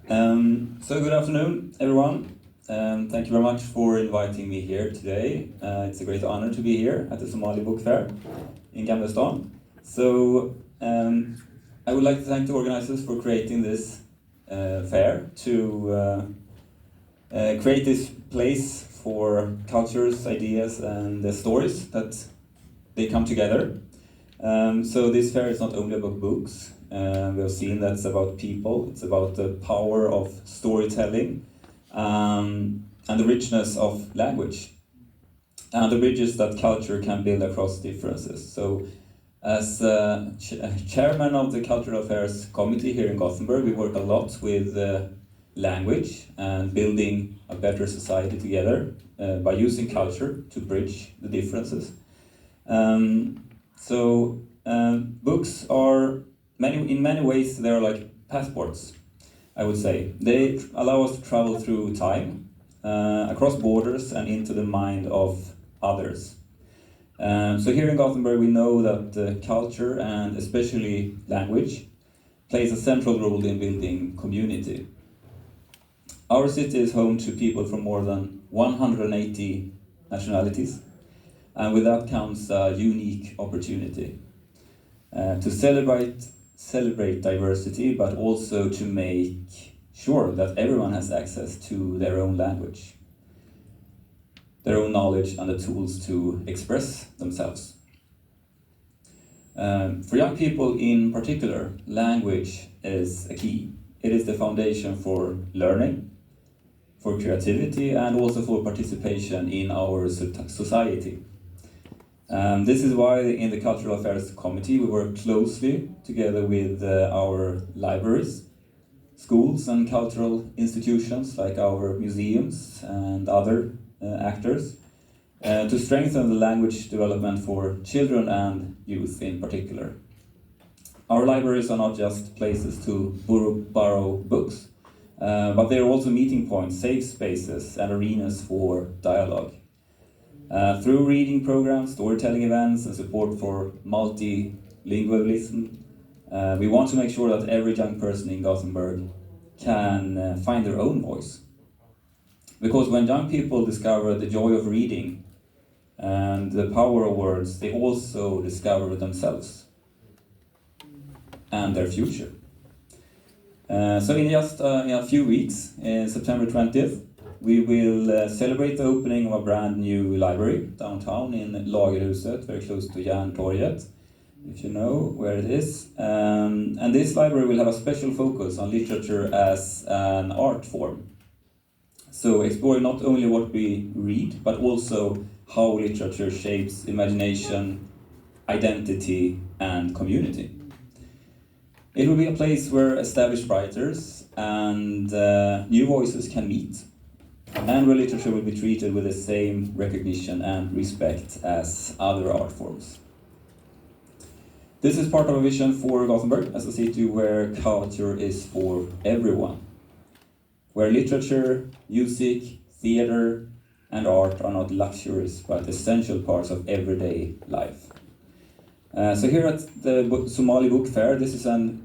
So good afternoon, everyone. Thank you very much for inviting me here today. It's a great honor to be here at the Somali Bookfair in Gothenburg. So I would like to thank the organizers for creating this fair to create this place for cultures, ideas, and the stories that they come together. So this fair is not only about books. We have seen that it's about people, it's about the power of storytelling and the richness of language and the bridges that culture can build across differences. So as chairman of the Cultural Affairs Committee here in Gothenburg, we work a lot with language and building a better society together by using culture to bridge the differences. Books are in many ways they're like passports, I would say. They allow us to travel through time, across borders and into the mind of others. So here in Gothenburg we know that culture and especially language plays a central role in building community. Our city is home to people from more than 180 nationalities, and with that comes a unique opportunity to celebrate diversity, but also to make sure that everyone has access to their own language, their own knowledge, and the tools to express themselves. For young people in particular, language is a key. It is the foundation for learning, for creativity, and also for participation in our society. This is why in the Cultural Affairs Committee we work closely together with our libraries, schools and cultural institutions like our museums and other actors to strengthen the language development for children and youth in particular. Our libraries are not just places to borrow books, but they are also meeting points, safe spaces and arenas for dialogue. Through reading programs, storytelling events, and support for multilingualism, we want to make sure that every young person in Gothenburg can find their own voice. Because when young people discover the joy of reading and the power of words, they also discover themselves and their future. So in just in a few weeks, in September 20th, we will celebrate the opening of a brand new library downtown in Lagerhuset, very close to Järntorget, if you know where it is. And this library will have a special focus on literature as an art form. So exploring not only what we read, but also how literature shapes imagination, identity, and community. It will be a place where established writers and new voices can meet, and where literature will be treated with the same recognition and respect as other art forms. This is part of a vision for Gothenburg as a city where culture is for everyone, where literature, music, theater, and art are not luxuries but essential parts of everyday life. So here at the Somali Bookfair, this is an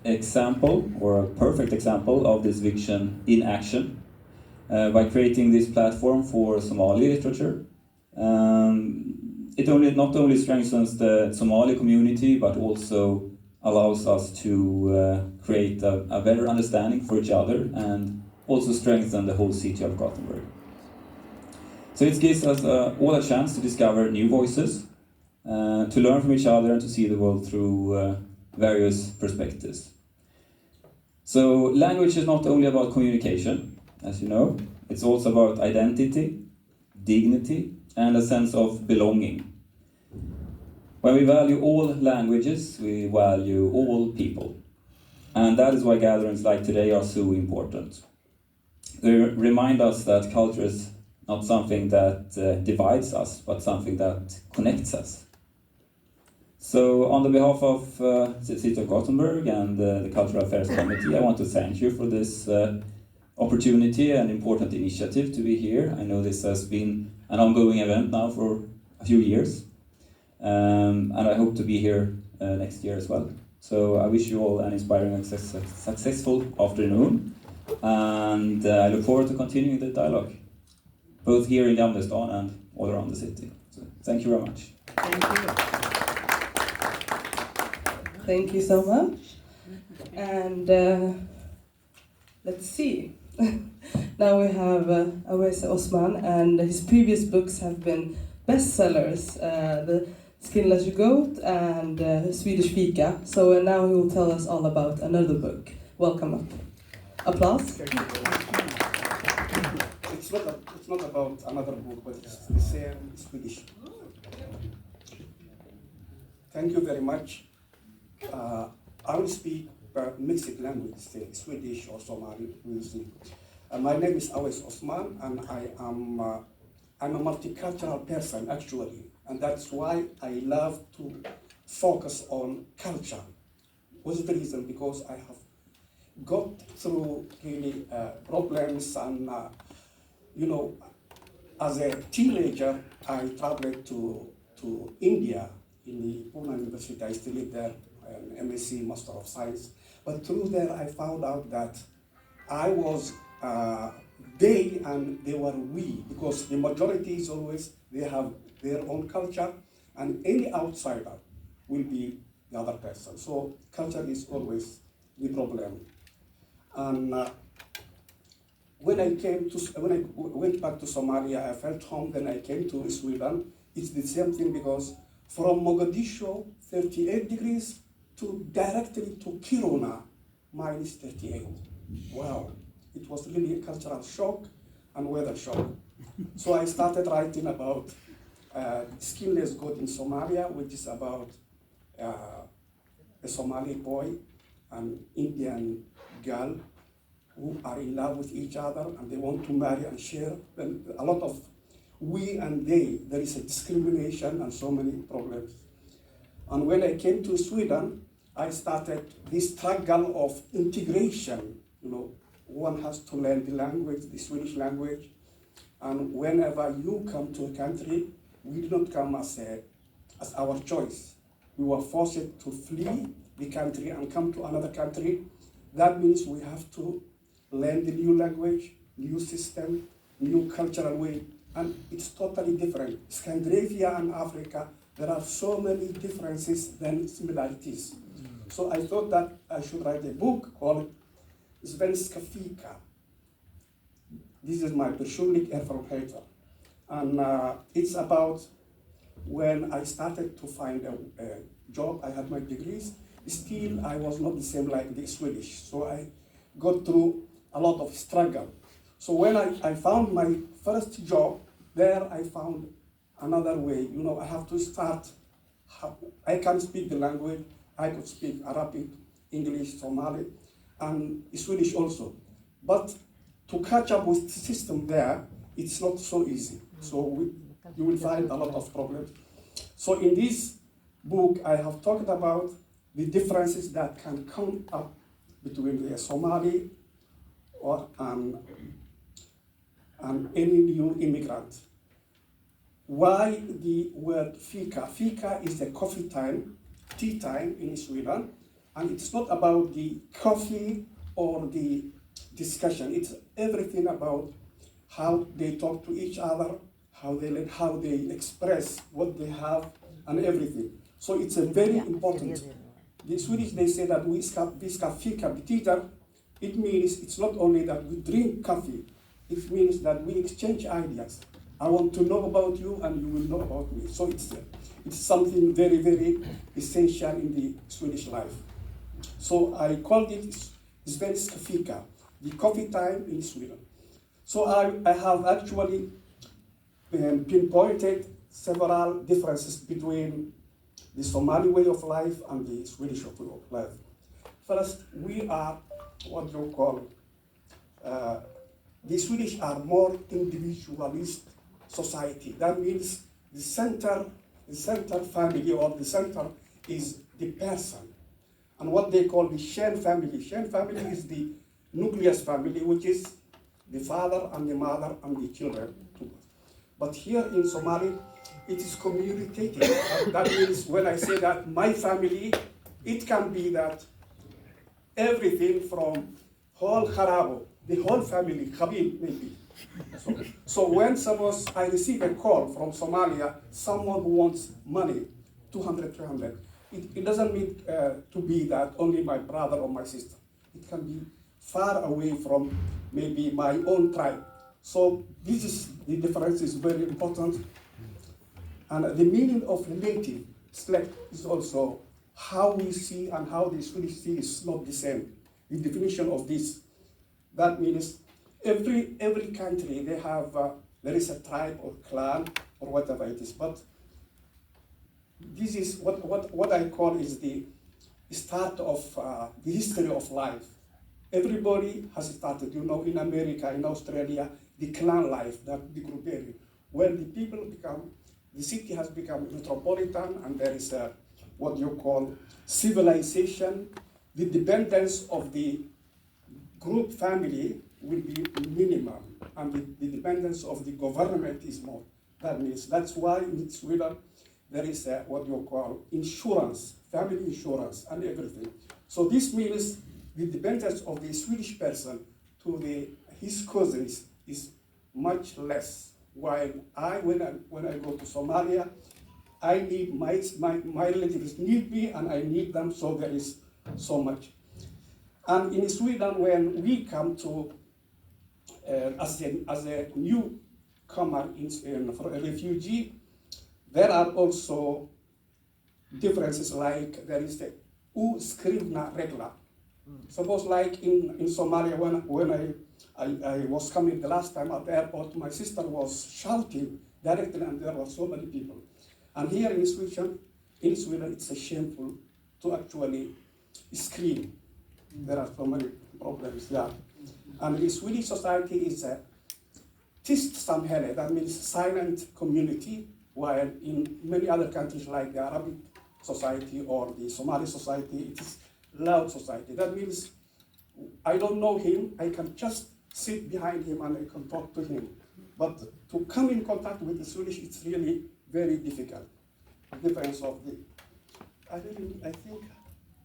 example, or a perfect example, of this vision in action. By creating this platform for Somali literature, it not only strengthens the Somali community, but also allows us to create a better understanding for each other and also strengthen the whole city of Gothenburg. So it gives us all a chance to discover new voices, to learn from each other and to see the world through various perspectives. So language is not only about communication, as you know, it's also about identity, dignity, and a sense of belonging. When we value all languages, we value all people. And that is why gatherings like today are so important. They remind us that culture is not something that divides us, but something that connects us. So on the behalf of the City of Gothenburg and the Cultural Affairs Committee, I want to thank you for this opportunity and important initiative to be here. I know this has been an ongoing event now for a few years, and I hope to be here next year as well. So I wish you all an inspiring and successful afternoon. And I look forward to continuing the dialogue, both here in Gamlestan and all around the city. So, thank you very much. Thank you. Thank you so much. And let's see. Now we have Osman, and his previous books have been bestsellers, The Skinless Goat and Swedish Fika. So now he will tell us all about another book. Welcome up. Applause. Thank you. It's not about another book, but it's the same Swedish. Thank you very much. I will speak mixed language, say Swedish or Somali. We'll see. My name is Osman, and I'm a multicultural person actually, and that's why I love to focus on culture. What's the reason? Because I have got through really problems, and as a teenager, I traveled to India in the Pune University. I studied there, an MSc, Master of Science. But through there, I found out that I was they and they were we, because the majority is always, they have their own culture, and any outsider will be the other person. So culture is always the problem. And when I went back to Somalia, I felt home. Then I came to Sweden. It's the same thing, because from Mogadishu, 38 degrees, to directly to Kiruna, minus 38. Wow, it was really a cultural shock and weather shock. So I started writing about Skinless Goat in Somalia, which is about a Somali boy and Indian girl who are in love with each other, and they want to marry and share. And a lot of we and they, there is a discrimination and so many problems. And when I came to Sweden, I started this struggle of integration. One has to learn the language, the Swedish language. And whenever you come to a country, we do not come as our choice. We were forced to flee the country and come to another country. That means we have to learn the new language, new system, new cultural way, and it's totally different. Scandinavia and Africa, there are so many differences than similarities. So I thought that I should write a book called Svenska Fika. This is my personlig erfarenheter. And it's about when I started to find a job. I had my degrees. Still, I was not the same like the Swedish. So I got through a lot of struggle. So when I found my first job, there I found another way. I have to start. I can speak the language. I could speak Arabic, English, Somali, and Swedish also. But to catch up with the system there, it's not so easy. So you will find a lot of problems. So in this book, I have talked about the differences that can come up between the Somali and any new immigrant. Why the word fika? Fika is the coffee time, tea time in Sweden, and it's not about the coffee or the discussion. It's everything about how they talk to each other, how they express what they have, and everything. So it's a very important. The Swedish, they say that vi ska fika betyder. It means it's not only that we drink coffee. It means that we exchange ideas. I want to know about you, and you will know about me. So it's something very, very essential in the Swedish life. So I called it Svenska Fika, the coffee time in Sweden. So I have actually pinpointed several differences between the Somali way of life and the Swedish way of life. First, we are what you call, the Swedish are more individualist society. That means the center family, or the center is the person. And what they call the Shen family. Shen family is the nucleus family, which is the father and the mother and the children. But here in Somali, it is communicated. That means when I say that my family, it can be that everything from whole Harabo, the whole family, Khabib maybe. So when suppose I receive a call from Somalia, someone who wants money, 200, 300, it doesn't need to be that only my brother or my sister. It can be far away from maybe my own tribe. So this is, the difference is very important. And the meaning of native select is also how we see and how the Swedish see is not the same. The definition of this, that means every country they have, there is a tribe or clan or whatever it is, but this is what I call is the start of the history of life. Everybody has started, in America, in Australia, the clan life, that the grouping, where the people become, the city has become metropolitan, and there is what you call civilization. The dependence of the group family will be minimum, and the dependence of the government is more. That means that's why in Sweden there is what you call insurance, family insurance, and everything. So this means the dependence of the Swedish person to his cousins is much less. While when I go to Somalia, I need my relatives need me and I need them, so there is so much. And in Sweden, when we come to as a newcomer for a refugee, there are also differences, like there is the uskrivna regla. Suppose like in Somalia, when I was coming the last time at the airport, my sister was shouting directly and there were so many people. And here in Sweden it's a shameful to actually scream. There are so many problems there. And the Swedish society is a tyst samhälle, that means silent community, while in many other countries like the Arabic society or the Somali society, it is loud society. That means I don't know him, I can just sit behind him and I can talk to him. But to come in contact with the Swedish, it's really very difficult. The difference of the, I think,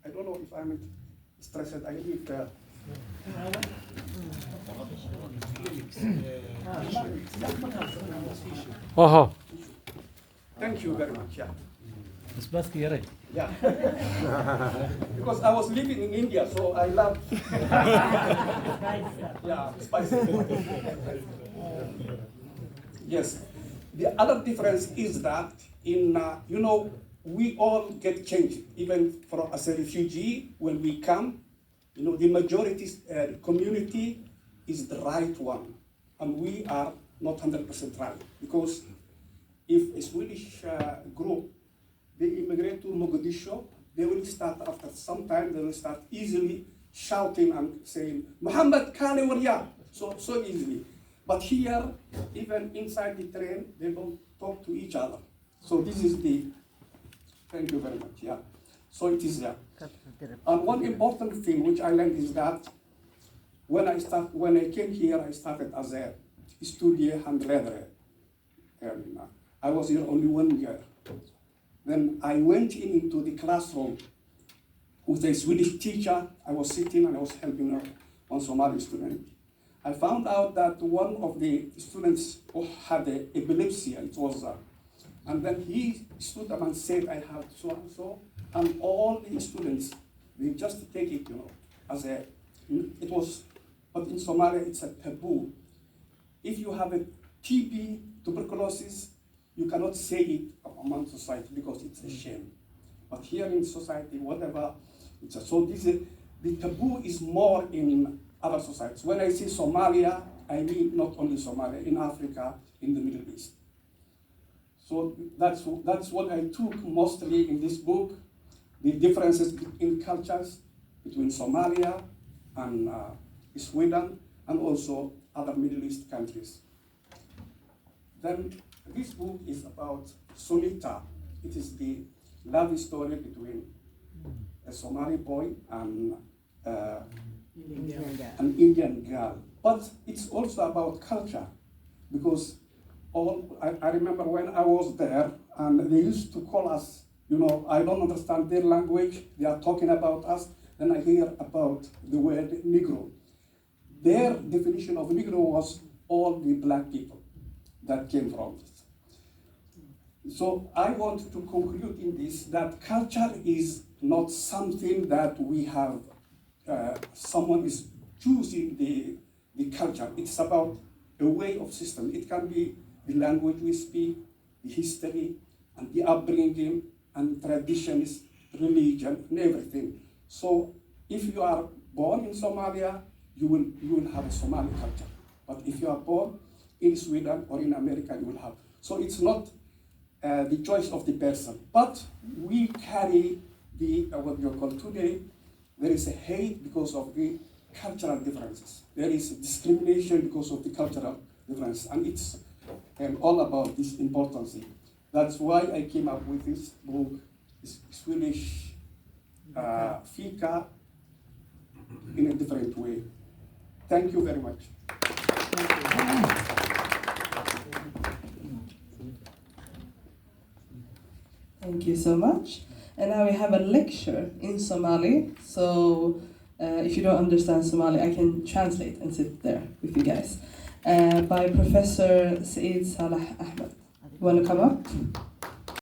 I don't know if I'm stressed, I need Aha. Thank you very much, yeah. بس بس يا Yeah. Because I was living in India, so I love yeah, spicy. Yes. The other difference is that in we all get changed. Even as a refugee, when we come, the majority community is the right one, and we are not 100% right, because if a Swedish group they immigrate to Mogadishu, they will start after some time, they will start easily shouting and saying, Muhammad Kale Warya, so easily. But here, even inside the train, they don't talk to each other. So this is thank you very much, yeah. So it is there. And one important thing which I learned is that when I came here, I started as a studier handledare. I was here only 1 year. Then I went into the classroom with a Swedish teacher. I was sitting and I was helping one Somali student. I found out that one of the students had epilepsy. It was, and then he stood up and said, I have so and so, and all the students, they just take it, as it was, but in Somalia it's a taboo. If you have a TB, tuberculosis, you cannot say it among society because it's a shame. But here in society, whatever, so the taboo is more in other societies. When I say Somalia, I mean not only Somalia, in Africa, in the Middle East. So that's what I took mostly in this book, the differences in cultures between Somalia and Sweden, and also other Middle East countries. Then this book is about Sunita. It is the love story between a Somali boy and an Indian girl. But it's also about culture, because I remember when I was there, and they used to call us, I don't understand their language, they are talking about us, then I hear about the word Negro. their definition of Negro was all the black people that came from it. So I want to conclude in this that culture is not something that we have, someone is choosing the culture. It's about a way of system. It can be the language we speak, the history, and the upbringing, and traditions, religion, and everything. So if you are born in Somalia, you will have a Somali culture. But if you are born in Sweden or in America, you will have. So it's not the choice of the person. But we carry what you call today, there is a hate because of the cultural differences. There is discrimination because of the cultural difference. And it's all about this importance. That's why I came up with this book, Swedish Fika, in a different way. Thank you very much. Thank you so much. And now we have a lecture in Somali. So if you don't understand Somali, I can translate and sit there with you guys. By Professor Saeed Salah Ahmed. You want to come up?